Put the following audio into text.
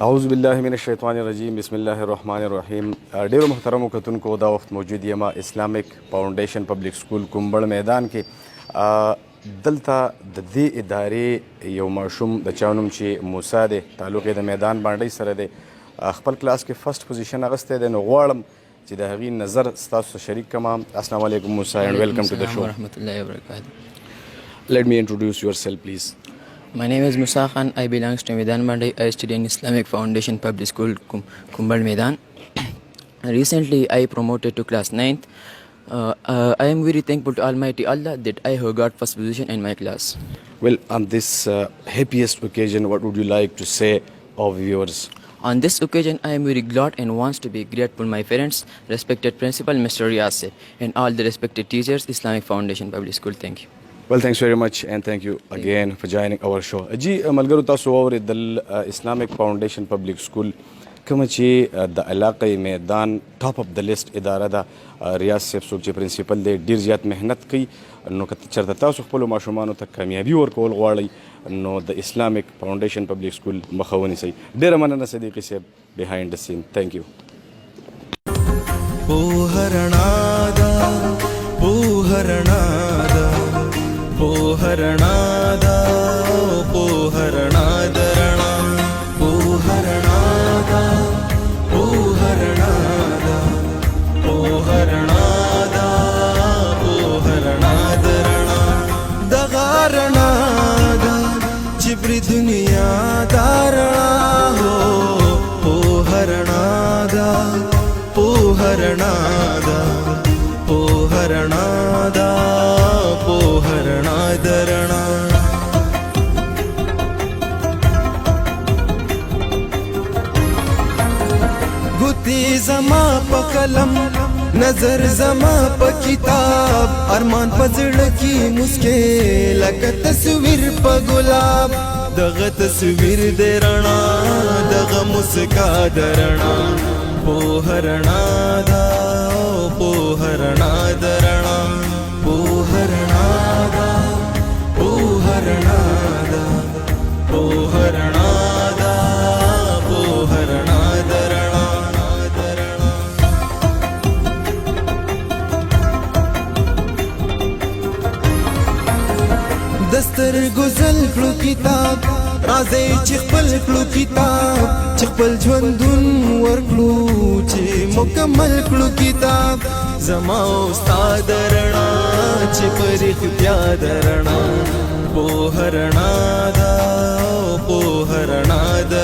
اعوذ بالله من الشیطان الرجیم بسم الله الرحمن الرحیم. ډیرو محترمو کتونکو دا وخت موجود یم اسلامیک فاونډیشن پبلک سکول کومبړ میدان کې. دلته د دې ادارې یو ماشوم د چا نوم چې موسی دی، تعلق یې د میدان بانډۍ سره دی، خپل کلاس کې فرست پوزیشن اخیستی دی. نو غواړم چې د هغې نظر ستاسو سره شریک کړم. السلام علیکم موسی and welcome to the show. ورحمة الله وبركاته. Let me introduce yourself please. My name is Musa Khan. I belong to Maidan Mandi. I study in Islamic Foundation Public School, Kumber Maidan. Recently, I promoted to class 9th. I am very thankful to Almighty Allah that I have got first position in my class. Well, on this happiest occasion, what would you like to say of viewers? On this occasion, I am very glad and wants to be grateful my parents, respected principal Mr. Yase, and all the respected teachers, Islamic Foundation Public School. Thank you. Well, thanks very much and thank you again for joining our show. جی ملګرو تاسو واورېدل اسلامک فاونډیشن پبلک سکول کومه چې د علاقې میدان ټاپ اف د لیست اداره ده. ریاض صاحب څوک چې پرنسپل دی ډېر زیات محنت کوي. نو که چېرته تاسو خپلو ماشومانو ته کامیابي ورکول غواړئ نو د اسلامک فاونډیشن پبلک سکول مخه ونیسئ. ډېره مننه صدیقي صاحب بهایند د سین. تھینک یو. पोहरणादा पोहरणादरणा पोहरणादा पोहरणादा पोहरणादा पोहरणादरणा दगारणादा चिब्री दुनिया दारणा हो पोहरणादा पोहरणादा पोहरणादा पोहरणादरणा गुती जमा प कलम नजर जमा प किताब अरमान प ज़िड़ की मुस्के लगा तस्वीर प गुलाब दग तस्वीर दे रणा दग मुस्का दरणा पोहरणादा पोहरणादरणा पोहरणादा पोहरणादा पोहरणादा पोहरणादरणा दस्तर गुजल कलू किताब राजे चिखपल कलू किताब चिखपल ژوندون ورکلو چې مکمل کلو کتاب زما استاد رڼا چې پر اختیار رڼا پوهرنا دا پوهرنا دا